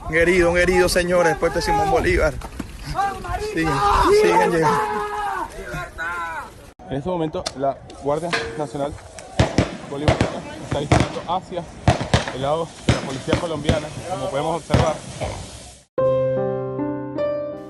Un herido, señores, después de Simón Bolívar. Siguen llegando. En este momento, la Guardia Nacional Bolivariana está disparando hacia el lado de la policía colombiana, como podemos observar.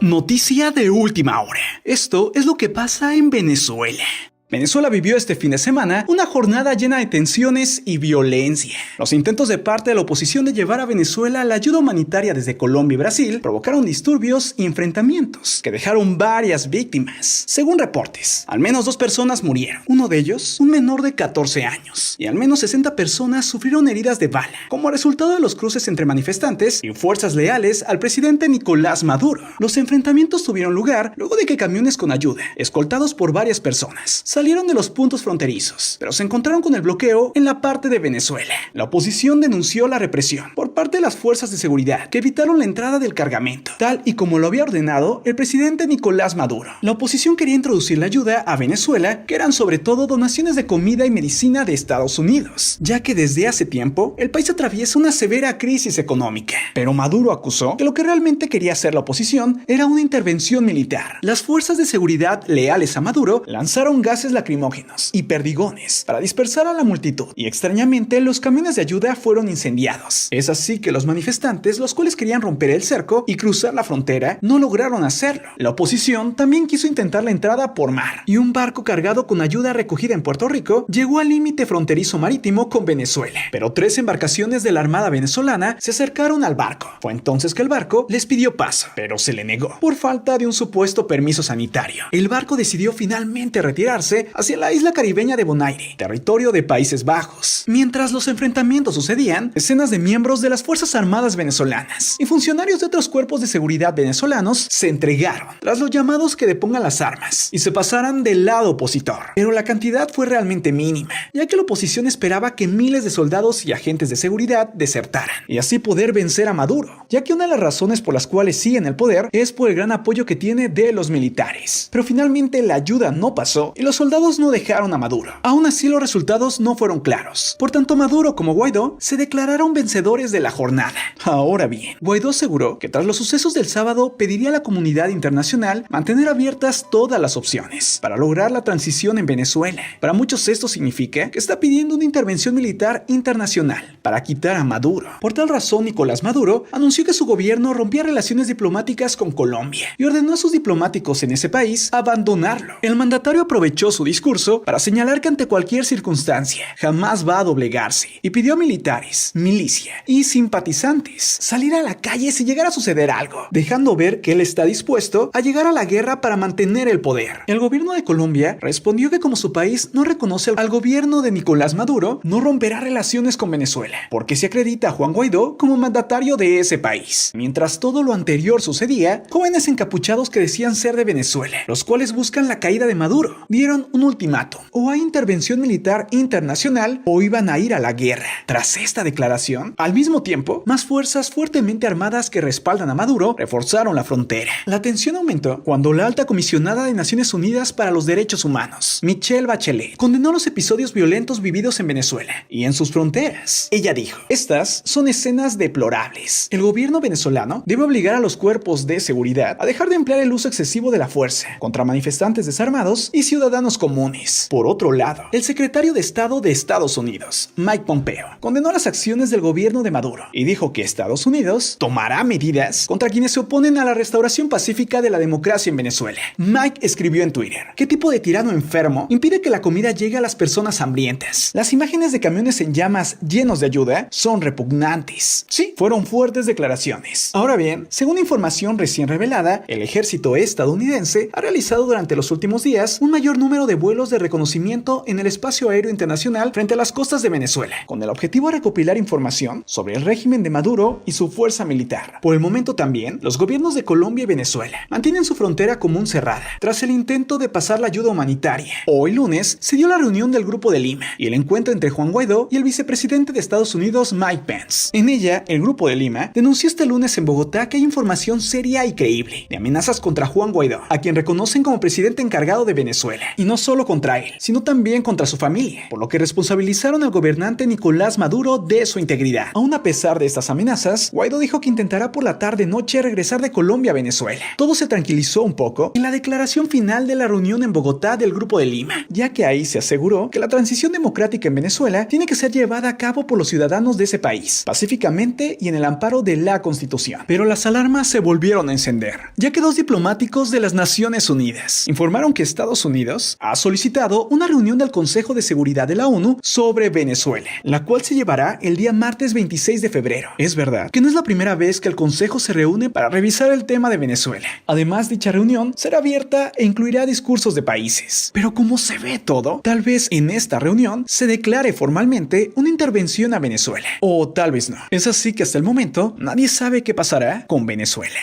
Noticia de última hora. Esto es lo que pasa en Venezuela. Venezuela vivió este fin de semana una jornada llena de tensiones y violencia. Los intentos de parte de la oposición de llevar a Venezuela la ayuda humanitaria desde Colombia y Brasil provocaron disturbios y enfrentamientos que dejaron varias víctimas. Según reportes, al menos 2 personas murieron, uno de ellos un menor de 14 años, y al menos 60 personas sufrieron heridas de bala, como resultado de los cruces entre manifestantes y fuerzas leales al presidente Nicolás Maduro. Los enfrentamientos tuvieron lugar luego de que camiones con ayuda, escoltados por varias personas, salieron de los puntos fronterizos, pero se encontraron con el bloqueo en la parte de Venezuela. La oposición denunció la represión por parte de las fuerzas de seguridad que evitaron la entrada del cargamento, tal y como lo había ordenado el presidente Nicolás Maduro. La oposición quería introducir la ayuda a Venezuela, que eran sobre todo donaciones de comida y medicina de Estados Unidos, ya que desde hace tiempo el país atraviesa una severa crisis económica. Pero Maduro acusó que lo que realmente quería hacer la oposición era una intervención militar. Las fuerzas de seguridad leales a Maduro lanzaron gases lacrimógenos y perdigones para dispersar a la multitud, y extrañamente los camiones de ayuda fueron incendiados. Es así que los manifestantes, los cuales querían romper el cerco y cruzar la frontera, no lograron hacerlo. La oposición también quiso intentar la entrada por mar, y un barco cargado con ayuda recogida en Puerto Rico llegó al límite fronterizo marítimo con Venezuela, pero 3 embarcaciones de la Armada venezolana se acercaron al barco. Fue entonces que el barco les pidió paso, pero se le negó por falta de un supuesto permiso sanitario. El barco decidió finalmente retirarse hacia la isla caribeña de Bonaire, territorio de Países Bajos. Mientras los enfrentamientos sucedían, decenas de miembros de las Fuerzas Armadas venezolanas y funcionarios de otros cuerpos de seguridad venezolanos se entregaron tras los llamados que depongan las armas y se pasaran del lado opositor. Pero la cantidad fue realmente mínima, ya que la oposición esperaba que miles de soldados y agentes de seguridad desertaran y así poder vencer a Maduro, ya que una de las razones por las cuales sigue en el poder es por el gran apoyo que tiene de los militares. Pero finalmente la ayuda no pasó y los soldados no dejaron a Maduro. Aún así, los resultados no fueron claros. Por tanto, Maduro como Guaidó se declararon vencedores de la jornada. Ahora bien, Guaidó aseguró que tras los sucesos del sábado pediría a la comunidad internacional mantener abiertas todas las opciones para lograr la transición en Venezuela. Para muchos esto significa que está pidiendo una intervención militar internacional para quitar a Maduro. Por tal razón, Nicolás Maduro anunció que su gobierno rompía relaciones diplomáticas con Colombia y ordenó a sus diplomáticos en ese país abandonarlo. El mandatario aprovechó su discurso para señalar que ante cualquier circunstancia jamás va a doblegarse y pidió a militares, milicia y simpatizantes salir a la calle si llegara a suceder algo, dejando ver que él está dispuesto a llegar a la guerra para mantener el poder. El gobierno de Colombia respondió que como su país no reconoce al gobierno de Nicolás Maduro, no romperá relaciones con Venezuela, porque se acredita a Juan Guaidó como mandatario de ese país. Mientras todo lo anterior sucedía, jóvenes encapuchados que decían ser de Venezuela, los cuales buscan la caída de Maduro, dieron un ultimátum: o hay intervención militar internacional o iban a ir a la guerra. Tras esta declaración, al mismo tiempo, más fuerzas fuertemente armadas que respaldan a Maduro reforzaron la frontera. La tensión aumentó cuando la alta comisionada de Naciones Unidas para los Derechos Humanos, Michelle Bachelet, condenó los episodios violentos vividos en Venezuela y en sus fronteras. Ella dijo: estas son escenas deplorables. El gobierno venezolano debe obligar a los cuerpos de seguridad a dejar de emplear el uso excesivo de la fuerza contra manifestantes desarmados y ciudadanos comunes. Por otro lado, el secretario de Estado de Estados Unidos, Mike Pompeo, condenó las acciones del gobierno de Maduro y dijo que Estados Unidos tomará medidas contra quienes se oponen a la restauración pacífica de la democracia en Venezuela. Mike escribió en Twitter: ¿qué tipo de tirano enfermo impide que la comida llegue a las personas hambrientas? Las imágenes de camiones en llamas llenos de ayuda son repugnantes. Sí, fueron fuertes declaraciones. Ahora bien, según información recién revelada, el ejército estadounidense ha realizado durante los últimos días un mayor número de vuelos de reconocimiento en el espacio aéreo internacional frente a las costas de Venezuela, con el objetivo de recopilar información sobre el régimen de Maduro y su fuerza militar. Por el momento también, los gobiernos de Colombia y Venezuela mantienen su frontera común cerrada, tras el intento de pasar la ayuda humanitaria. Hoy lunes se dio la reunión del Grupo de Lima y el encuentro entre Juan Guaidó y el vicepresidente de Estados Unidos, Mike Pence. En ella, el Grupo de Lima denunció este lunes en Bogotá que hay información seria y creíble de amenazas contra Juan Guaidó, a quien reconocen como presidente encargado de Venezuela, y no solo contra él, sino también contra su familia, por lo que responsabilizaron al gobernante Nicolás Maduro de su integridad. Aún a pesar de estas amenazas, Guaidó dijo que intentará por la tarde-noche regresar de Colombia a Venezuela. Todo se tranquilizó un poco en la declaración final de la reunión en Bogotá del Grupo de Lima, ya que ahí se aseguró que la transición democrática en Venezuela tiene que ser llevada a cabo por los ciudadanos de ese país, pacíficamente y en el amparo de la Constitución. Pero las alarmas se volvieron a encender, ya que dos diplomáticos de las Naciones Unidas informaron que Estados Unidos ha solicitado una reunión del Consejo de Seguridad de la ONU sobre Venezuela, la cual se llevará el día martes 26 de febrero. Es verdad que no es la primera vez que el Consejo se reúne para revisar el tema de Venezuela. Además, dicha reunión será abierta e incluirá discursos de países. Pero como se ve todo, tal vez en esta reunión se declare formalmente una intervención a Venezuela. O tal vez no. Es así que hasta el momento nadie sabe qué pasará con Venezuela.